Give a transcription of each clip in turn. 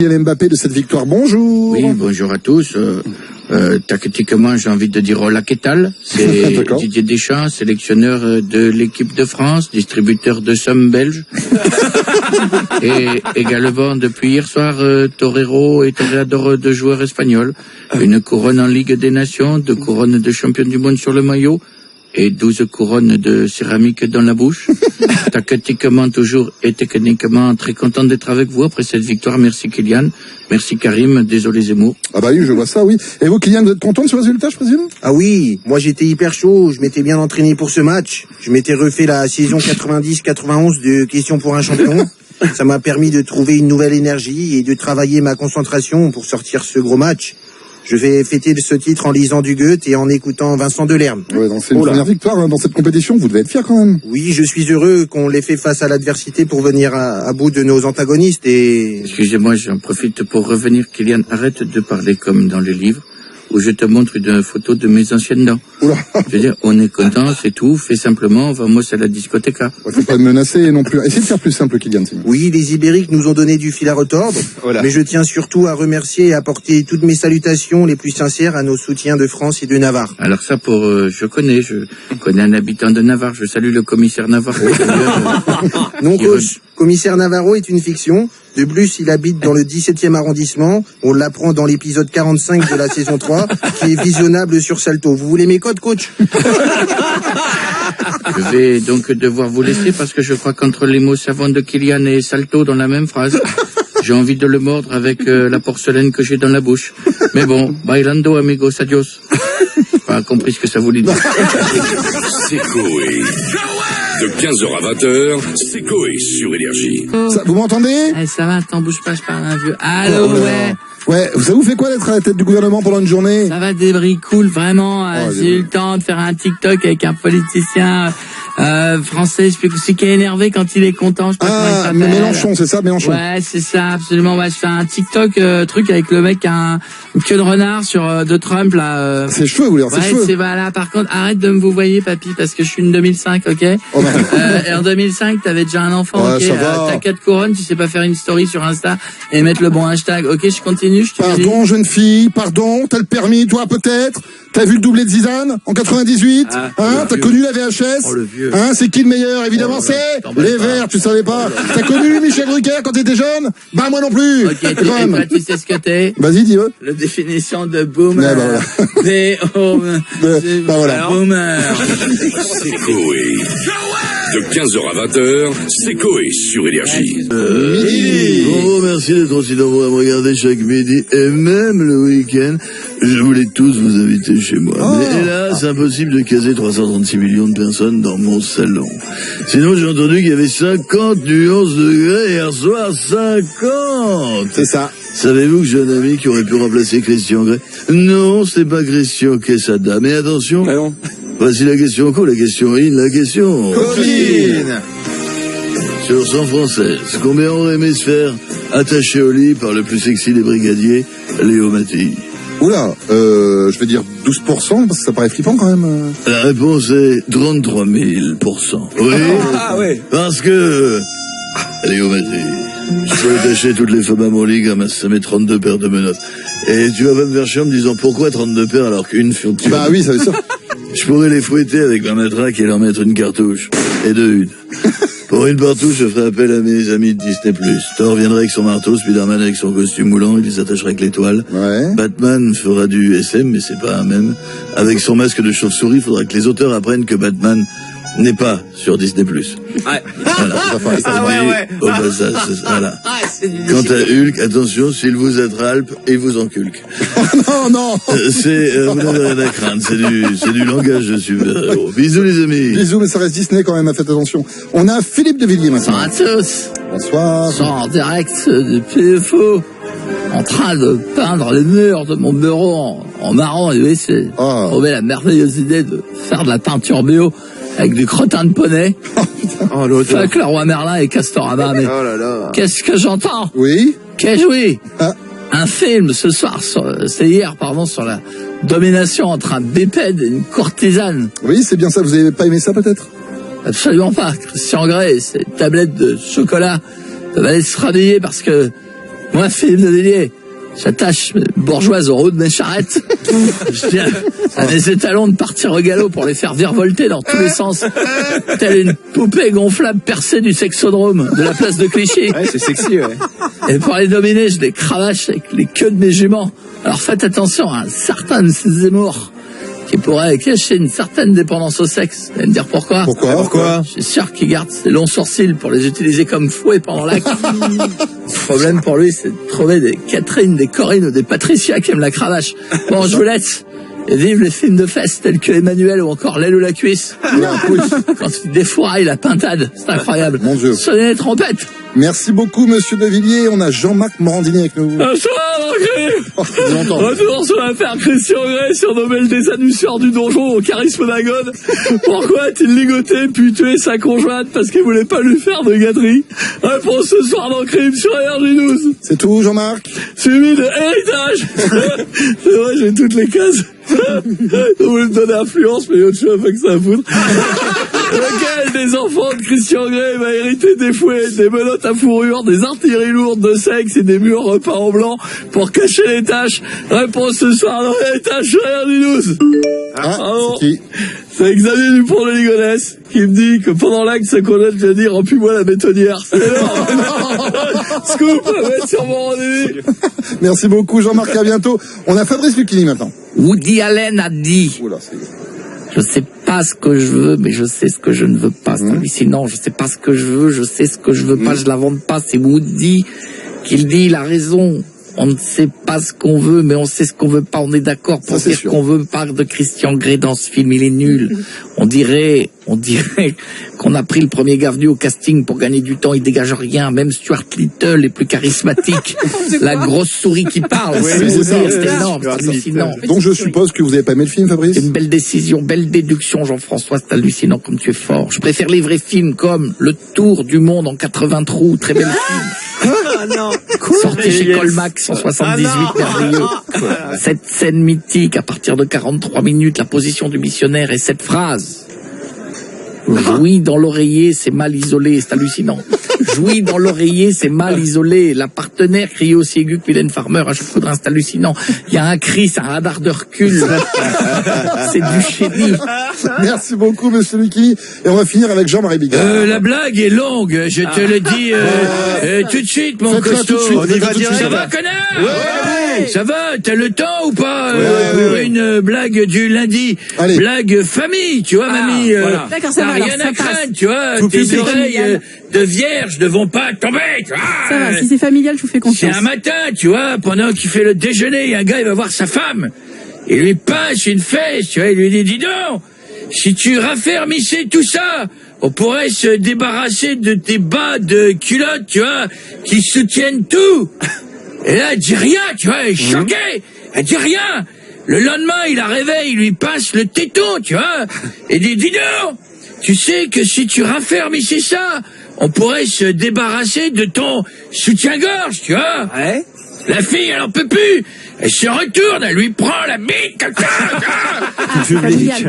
Kylian Mbappé de cette victoire, bonjour. Oui, bonjour à tous. Tactiquement, j'ai envie de dire hola, qu'est-ce que c'est Didier Deschamps, sélectionneur de l'équipe de France, distributeur de sommes belges. Et également, depuis hier soir, torero et toréador de joueurs espagnols. Une couronne en Ligue des Nations, 2 couronnes de champion du monde sur le maillot et 12 couronnes de céramique dans la bouche. Tactiquement toujours et techniquement très content d'être avec vous après cette victoire. Merci Kylian, merci Karim, désolé Zemmour. Ah bah oui, je vois ça, oui. Et vous Kylian, vous êtes content de ce résultat, je présume? Ah oui, moi j'étais hyper chaud, je m'étais bien entraîné pour ce match. Je m'étais refait la saison 90-91 de Questions pour un champion. Ça m'a permis de trouver une nouvelle énergie et de travailler ma concentration pour sortir ce gros match. Je vais fêter ce titre en lisant du Goethe et en écoutant Vincent Delerme. Ouais, donc c'est une première victoire dans cette compétition, vous devez être fier quand même. Oui, je suis heureux qu'on l'ait fait face à l'adversité pour venir à bout de nos antagonistes et... Excusez-moi, j'en profite pour revenir. Kylian, arrête de parler comme dans le livre où je te montre une photo de mes anciennes dents. Oula. Je veux dire, on est content, c'est tout, fais simplement, vamos à la discothèque. Faut pas me menacer non plus. Essayez de faire plus simple, Kylian. Oui, les Ibériques nous ont donné du fil à retordre, mais je tiens surtout à remercier et apporter toutes mes salutations les plus sincères à nos soutiens de France et de Navarre. Alors ça, je connais un habitant de Navarre, je salue le commissaire Navarro. Non, coach, commissaire Navarro est une fiction. De plus, il habite dans le 17e arrondissement. On l'apprend dans l'épisode 45 de la saison 3, qui est visionnable sur Salto. Vous voulez mes codes, coach? Je vais donc devoir vous laisser parce que je crois qu'entre les mots savants de Kylian et Salto dans la même phrase, j'ai envie de le mordre avec la porcelaine que j'ai dans la bouche. Mais bon, bailando amigos, adios. Pas compris ce que ça voulait dire. C'est Coé. De 15h à 20h, c'est Coé sur Énergie. Ça, vous m'entendez? Ça va, t'en bouge pas, je parle à un vieux. Allô, ouais. Ouais, ça vous fait quoi d'être à la tête du gouvernement pendant une journée? Ça va, débris cool, vraiment. J'ai eu le temps de faire un TikTok avec un politicien français, je sais plus qui est énervé quand il est content. Je sais pas comment il s'appelle. Mélenchon, c'est ça, Mélenchon? Ouais, c'est ça, absolument. Ouais, je fais un TikTok truc avec le mec qui a une queue de renard sur de Trump là. Ses cheveux, vous voulez dire, ses cheveux? C'est voilà. Par contre, arrête de me vous voyez, papy, parce que je suis une 2005, ok. Oh, bah. Et en 2005, t'avais déjà un enfant, ouais, ok. T'as 4 couronnes, tu sais pas faire une story sur Insta et mettre le bon hashtag. Ok, je continue. Pardon, jeune fille, pardon, t'as le permis, toi, peut-être? T'as vu le doublé de Zidane en 98? T'as connu la VHS? Oh, le vieux. C'est qui le meilleur? Évidemment, c'est les Verts, tu savais pas. T'as connu Michel Drucker quand t'étais jeune? Bah, moi non plus. Ok, tu sais ce que t'es? Vas-y, dis-le. La définition de boomer. Bah voilà. Boomer. C'est Coé. De 15h à 20h, c'est Coé sur Énergie. Bon, merci d'être aussi nombreux à me regarder chaque midi et même le week-end. Je voulais tous vous inviter chez moi. Mais hélas, c'est impossible de caser 336 millions de personnes dans mon salon. Sinon, j'ai entendu qu'il y avait 50 nuances de degrés hier soir. 50! C'est ça. Savez-vous que j'ai un ami qui aurait pu remplacer Christian Grey? Non, c'est pas Christian Quesada. Mais attention. Ah non. Voici la question co, la question in, la question Coquine. Sur 100 françaises, combien aurait aimé se faire attacher au lit par le plus sexy des brigadiers, Léo Mattei? Oula, je vais dire 12%, parce que ça paraît flippant quand même. La réponse est 33 000%. Oui, ouais. Parce que Léo Mattei, je peux attacher toutes les femmes à mon lit comme ça met 32 paires de menottes. Et tu vas pas me faire chier en me disant pourquoi 32 paires alors qu'une fonctionne? Bah oui, ça veut ça. Je pourrais les fouetter avec ma matraque et leur mettre une cartouche. Et de une. Pour une partouche, je ferai appel à mes amis de Disney+. Thor viendrait avec son marteau, Spider-Man avec son costume moulant, il les attacherait avec l'étoile. Ouais. Batman fera du SM, mais c'est pas un même. Avec son masque de chauve-souris, il faudra que les auteurs apprennent que Batman n'est pas sur Disney+. Ouais. Voilà. Au passage, voilà. Quant à Hulk, attention, s'il vous attrape, il vous enculque. Non. Vous n'avez rien à craindre, c'est du langage de super-héros. Bisous les amis. Bisous, mais ça reste Disney quand même, faites attention. On a Philippe de Villiers maintenant. Bonsoir à tous. Bonsoir. Je suis en direct du PFO, en train de peindre les murs de mon bureau en marron et WC. Oh. J'ai trouvé la merveilleuse idée de faire de la peinture bio avec du crottin de poney. Avec le roi Merlin et Castorama. Mais qu'est-ce que j'entends? Oui. Qu'ai-je oui? Ah. Un film ce soir, c'est hier, pardon, sur la domination entre un bipède et une courtisane. Oui, c'est bien ça. Vous avez pas aimé ça peut-être? Absolument pas. Christian Grey, ces tablettes de chocolat peuvent aller se rhabiller parce que Moi, Philippe de Villiers, j'attache mes bourgeoises au roues de mes charrettes. Je tiens à mes étalons de partir au galop pour les faire virevolter dans tous les sens. Telle une poupée gonflable percée du sexodrome de la place de Clichy. Ouais, c'est sexy, ouais. Et pour les dominer, je les cravache avec les queues de mes juments. Alors faites attention à un certain de ces Zemmour qui pourrait cacher une certaine dépendance au sexe. Vous allez me dire pourquoi? Pourquoi? Je suis sûr qu'il garde ses longs sourcils pour les utiliser comme fouet pendant l'acte. Le problème pour lui, c'est de trouver des Catherine, des Corinne ou des Patricia qui aiment la cravache. Bon, je vous laisse. Et vive les films de fesses tels que Emmanuel ou encore L'aile ou la cuisse. Quand il défouraille la pintade, c'est incroyable. Mon Dieu. Sonnez les trompettes. Merci beaucoup, monsieur De Villiers. On a Jean-Marc Morandini avec nous. Retour sur l'affaire Christian Grey, surnommé le désannusseur du donjon au charisme d'Agone. Pourquoi a-t-il ligoté puis tué sa conjointe parce qu'il voulait pas lui faire de gâterie? Réponse ce soir dans Crime sur RJ12. C'est tout, Jean-Marc? Suivi de héritage. C'est vrai, j'ai toutes les cases. Vous voulez me donner influence, mais il y a autre chose que ça à foutre. Lequel des enfants de Christian Grey va hériter des fouets, des menottes à fourrure, des artilleries lourdes de sexe et des murs repeints en blanc pour cacher les taches? Réponse ce soir dans héritage sur RJ12. C'est qui? C'est Xavier Dupont de Ligonnès qui me dit que pendant l'acte, sa collègue vient dire remplis-moi la bétonnière. C'est énorme. Scoop à mettre sur mon rendez-vous. Merci beaucoup, Jean-Marc. À bientôt. On a Fabrice Lucchini maintenant. Woody Allen a dit Oula, c'est... je sais pas ce que je veux, mais je sais ce que je ne veux pas. C'est hallucinant. Je sais pas ce que je veux, je sais ce que je veux pas, je l'invente pas. C'est Woody qui le dit, il a raison. On ne sait pas ce qu'on veut, mais on sait ce qu'on veut pas. On est d'accord pour dire qu'on veut pas de Christian Grey dans ce film. Il est nul. On dirait qu'on a pris le premier gars venu au casting pour gagner du temps. Il dégage rien. Même Stuart Little est plus charismatique. La grosse souris qui parle. C'est énorme. C'est hallucinant. Donc je suppose que vous avez pas aimé le film, Fabrice? C'est une belle décision, belle déduction, Jean-François. C'est hallucinant comme tu es fort. Je préfère les vrais films comme Le Tour du Monde en 80 trous. Très bel film. Ah non. Sorti chez Colmac, 178, merveilleux. Cette scène mythique, à partir de 43 minutes, la position du missionnaire et cette phrase. Jouis dans l'oreiller, c'est mal isolé, c'est hallucinant. Jouis dans l'oreiller, c'est mal isolé. La partenaire crie aussi aigu que Mylène Farmer à Chapeaudrin, c'est hallucinant. Il y a un cri, c'est un radar de recul. C'est du chéri. Merci beaucoup, monsieur Lucchini. Et on va finir avec Jean-Marie Bigard. La blague est longue, je te le dis tout de suite, mon costaud. Ça va, connard? Ouais. Ça va, t'as le temps ou pas pour une blague du lundi? Allez. Blague famille, tu vois, mamie. Voilà. D'accord, ça va, rien à craindre, tu vois. Tes oreilles de vierge ne vont pas tomber, tu vois. Ça va, si c'est familial, je vous fais confiance. C'est un matin, tu vois, pendant qu'il fait le déjeuner, un gars, il va voir sa femme. Il lui passe une fesse, tu vois, il lui dit, dis donc, si tu raffermissais tout ça, on pourrait se débarrasser de tes bas de culotte, tu vois, qui soutiennent tout. Et là, elle dit rien, tu vois, elle est choquée. Elle dit rien. Le lendemain, il la réveille, il lui passe le téton, tu vois. Et dit, dis donc, tu sais que si tu raffermissais ça, on pourrait se débarrasser de ton soutien-gorge, tu vois. Ouais. La fille, elle en peut plus. Elle se retourne, elle lui prend la bite comme ça.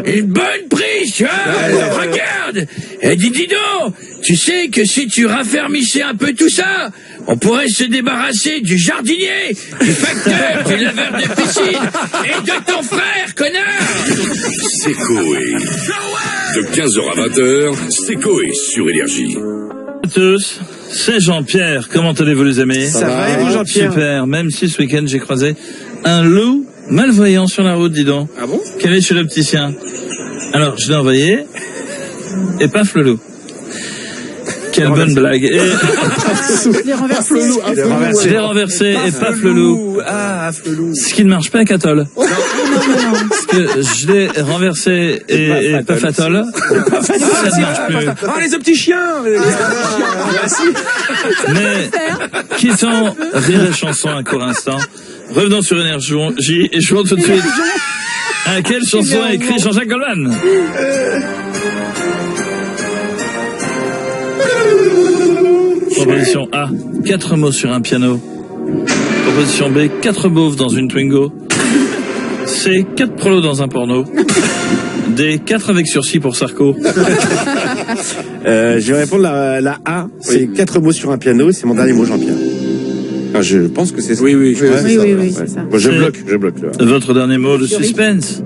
Une bonne prise, tu vois. Elle regarde. Elle dit, dis donc, tu sais que si tu raffermissais un peu tout ça, on pourrait se débarrasser du jardinier, du facteur, du laveur de piscine et de ton frère, connard. C'est Coé. De 15h à 20h, c'est Coé sur Énergie. À tous, c'est Jean-Pierre. Comment allez-vous, les amis? Ça va, et vous, Jean-Pierre? Super, même si ce week-end j'ai croisé un loup malvoyant sur la route, dis donc. Ah bon? Quel est chez l'opticien? Alors, je l'ai envoyé, et paf le loup. Quelle bonne blague. Et... Je l'ai renversé. Je l'ai renversé et paf le loup. Ah, le loup. Ce qui ne marche pas avec Atoll. Parce que je l'ai renversé et paf Atoll. Ça ne marche plus. Ah, les petits chiens. Mais, quittons rire et chanson un court instant, revenons sur Énergie et jouons tout de suite à quelle chanson a écrit Jean-Jacques Goldman? Proposition A, 4 mots sur un piano. Proposition B, 4 beaufs dans une Twingo. C, 4 prolos dans un porno. D, 4 avec sursis pour Sarko. Je vais répondre la A, c'est 4 mots sur un piano, c'est mon dernier mot, Jean-Pierre. Enfin, je pense que c'est ça. Oui, Oui, c'est ça. Bon, je bloque là. Votre dernier mot de suspense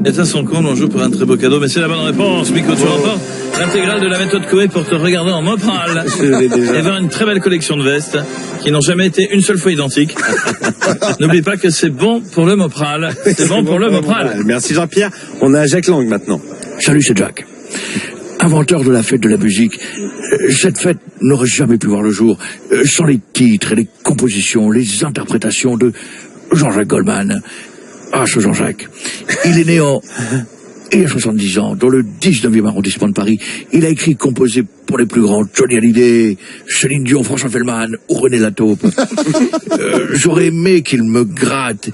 est à son compte. On joue pour un très beau cadeau, mais c'est la bonne réponse. Miko, tu remportes l'intégrale de la méthode Coé pour te regarder en Mopral. Et vers une très belle collection de vestes qui n'ont jamais été une seule fois identiques. N'oublie pas que c'est bon pour le Mopral. C'est bon pour le Mopral. Merci Jean-Pierre. On a Jacques Lang maintenant. Salut, c'est Jack. Inventeur de la fête de la musique, cette fête n'aurait jamais pu voir le jour sans les titres et les compositions, les interprétations de Jean-Jacques Goldman. Ah, ce Jean-Jacques. Il est né il y a 70 ans, dans le 19e arrondissement de Paris. Il a écrit et composé pour les plus grands, Johnny Hallyday, Céline Dion, François Fellman ou René Lataupe. J'aurais aimé qu'il me gratte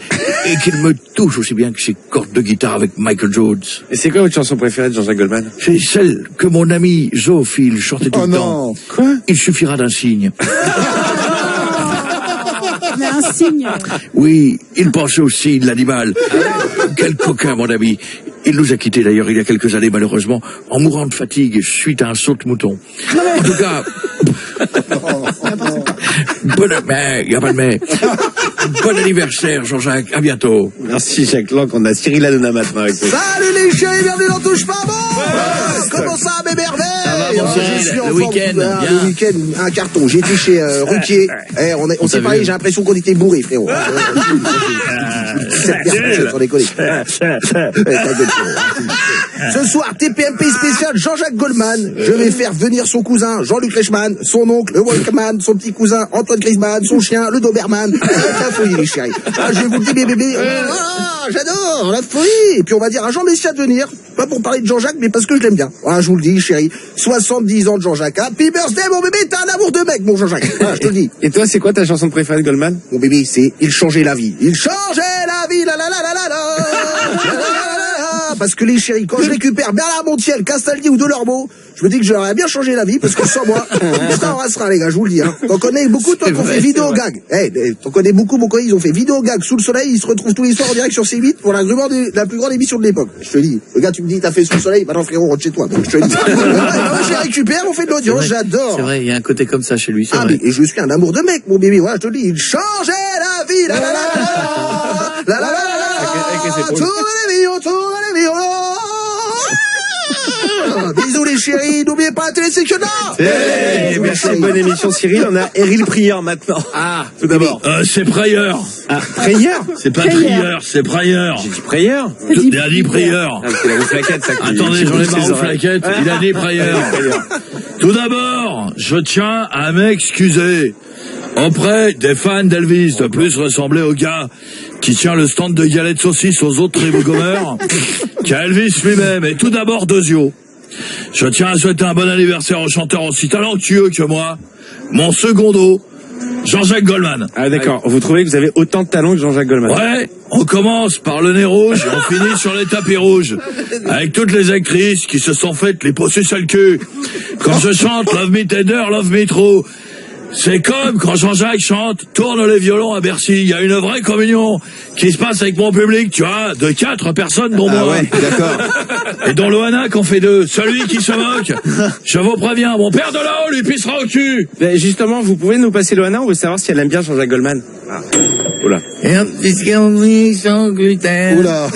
et qu'il me touche aussi bien que ses cordes de guitare avec Michael Jones. Et c'est quoi votre chanson préférée de Jean-Jacques Goldman? C'est celle que mon ami zoophile chantait tout le temps. Quoi? Il suffira d'un signe. Mais un signe. Oui, il pensait au signe, l'animal. Quel coquin, mon ami. Il nous a quittés d'ailleurs il y a quelques années, malheureusement, en mourant de fatigue suite à un saut de mouton. En tout cas, il n'y a pas de mais. Bon anniversaire, Jean-Jacques. À bientôt. Merci Jacques Lang. On a Cyril Hanouna maintenant avec nous. Salut les chéris, bienvenue dans Touche pas bon. Comment ça, mes merveilles? mon Cyril, Je suis en le forme, week-end, bien. bien. Le week-end, un carton. J'ai été chez Ruquier. On s'est parlé, j'ai l'impression qu'on était bourrés, frérot. 17 personnes sur les collègues. Ce soir, TPMP spécial Jean-Jacques Goldman. Je vais faire venir son cousin Jean-Luc Reichmann, son oncle le Walkman, son petit cousin Antoine Griezmann, son chien le Doberman. La folie, les chéris. Ah, je vais vous le dire, bébé. Ah, j'adore, la folie. Et puis on va dire à Jean Messia de venir, pas pour parler de Jean-Jacques, mais parce que je l'aime bien. Voilà, je vous le dis, chéri. 70 ans de Jean-Jacques. Happy birthday, mon bébé, t'as un amour de mec, mon Jean-Jacques. Voilà, je te le dis. Et toi, c'est quoi ta chanson préférée de Goldman? Mon bébé, c'est Il changeait la vie. Il changeait la vie, la la la la la la. Parce que les chéris, quand je récupère Bernard Montiel, Castaldi ou Delormeau, je me dis que j'aurais bien changé la vie, parce que sans moi, ça embrassera, les gars, je vous le dis, hein. T'en connais beaucoup, toi, qu'on fait vidéo gag. T'en connais beaucoup, mon collègue, ils ont fait vidéo gag sous le soleil, ils se retrouvent tous les soirs en direct sur C8 pour la plus grande émission de l'époque. Je te dis, le gars, tu me dis, t'as fait sous le soleil, maintenant, frérot, rentre chez toi. Donc, je te dis. Moi, je les récupère, on fait de l'audience, j'adore. C'est vrai, il y a un côté comme ça chez lui, c'est Ah, vrai. mais je suis un amour de mec, mon bébé, voilà, je te le dis, il changeait la vie, la la la la la la la la. Tourne les violons, tourne les violons. Bisous les chéris, n'oubliez pas la télésélectionneur. Merci, bonne émission Cyril. On a Eril Prieur maintenant. Ah, tout d'abord. c'est Prieur. Ah, Prieur? C'est pas Prieur, c'est Prieur. J'ai dit Prieur? Il a dit Prieur. Ah, c'est la flaquette, ça. Attendez, j'en ai marre aux flaquettes. Il a dit Prieur. Tout d'abord, je tiens à m'excuser auprès des fans d'Elvis de plus ressembler au gars qui tient le stand de galettes saucisses aux autres ribogommeurs qu'à Elvis lui-même. Et tout d'abord, Dozio. Je tiens à souhaiter un bon anniversaire au chanteur aussi talentueux que moi, mon secondo, Jean-Jacques Goldman. Ah, d'accord. Vous trouvez que vous avez autant de talent que Jean-Jacques Goldman? Ouais, on commence par le nez rouge et on finit sur les tapis rouges. Avec toutes les actrices qui se sont faites les peaux sur le cul. Quand je chante Love Me Tender, Love Me True, c'est comme quand Jean-Jacques chante Tourne les violons à Bercy. Il y a une vraie communion qui se passe avec mon public, tu vois, de 4 personnes dont moi. Ouais, d'accord. Et dans l'Ohana qu'on fait 2. Celui qui se moque, je vous préviens, mon père de là-haut lui pissera au cul. Mais justement, vous pouvez nous passer Loana, on veut savoir si elle aime bien Jean-Jacques Goldman. Ah. Oula. Et un petit sandwich sans gluten. Oula.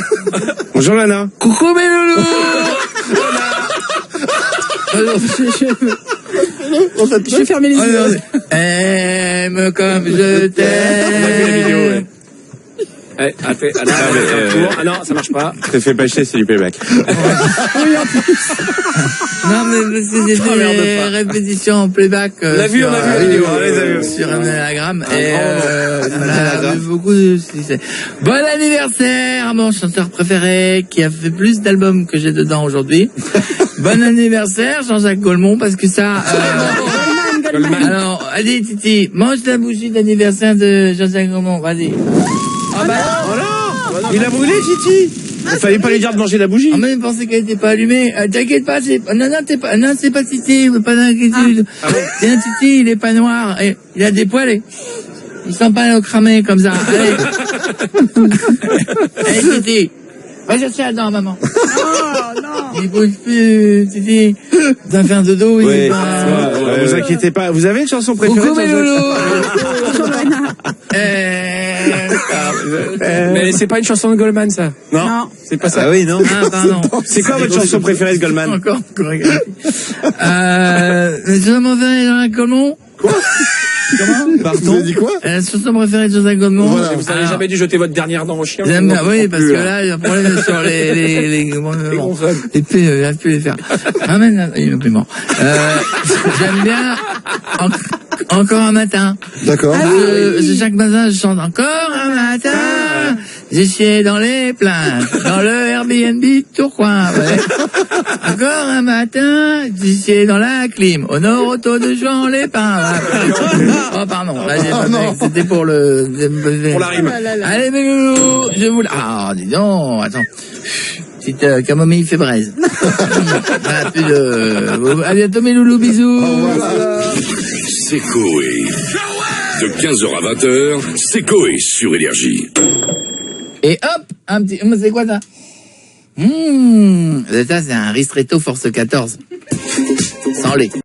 Bonjour Loana. Coucou mes loulous. Je vais fermer les yeux. Aime comme je t'aime. Ah non, ça marche pas. Te fais pas chier, c'est du playback. Oui, en plus. Non, mais c'est des répétitions en playback. On a vu la vidéo, on les a vu. Sur un anagramme. Et voilà, beaucoup de succès. Bon anniversaire à mon chanteur préféré qui a fait plus d'albums que j'ai dedans aujourd'hui. Bon anniversaire Jean-Jacques Goldman, parce que ça... Goldman. Alors, allez Titi, mange la bougie d'anniversaire de Jean-Jacques Goldman, vas-y. Ah bah Oh non, il a brûlé Titi. Il fallait pas lui dire de manger la bougie. Ah, mais il pensait qu'elle était pas allumée. T'inquiète pas, non, c'est pas Titi, pas d'inquiétude. C'est un Titi, il est pas noir, et il a des poils, et il sent pas le cramer comme ça. Allez. Allez, Titi. Va chercher la dent, maman. Oh, non. Il bouge plus, Titi. T'as fait un dodo, il Oui, est pas... vous inquiétez pas. Vous avez une chanson préférée Coucou, de mes Jean-Jacques loulous. Mais c'est pas une chanson de Goldman, ça. Non. C'est pas ça. Ah oui, non. Ah, pardon. C'est quoi votre chanson préférée de Goldman? Encore chorégraphie. Mais chanson préférée de Jean-Jacques Goldman? Comment? Vous avez dit quoi? La chanson préférée de Jean-Jacques Goldman? Voilà. Vous avez jamais dû jeter votre dernière dent au chien. J'aime bien, oui, parce que là. là, il y a un problème sur les consonnes. et puis, il a pu les faire. Ramène, il est plus mort. J'aime bien, encore un matin. D'accord. Chaque matin, je chante encore un matin. J'ai chié dans les plaintes, dans le Airbnb de Tourcoing, ouais. Encore un matin, j'ai chié dans la clim, au nord auto de Jean Lépin. Oh, pardon, là, j'ai pas fait, c'était pour le... Pour la rime. Allez, mes loulous, je vous... Ah, dis donc, attends. Petite camomille fébraise. Voilà, plus de... À bientôt, mes loulous, bisous. C'est Coé. De 15h à 20h, c'est Coé sur Énergie. Et hop, un petit... C'est quoi ça? Ça, c'est un Ristretto Force 14. Sans lait.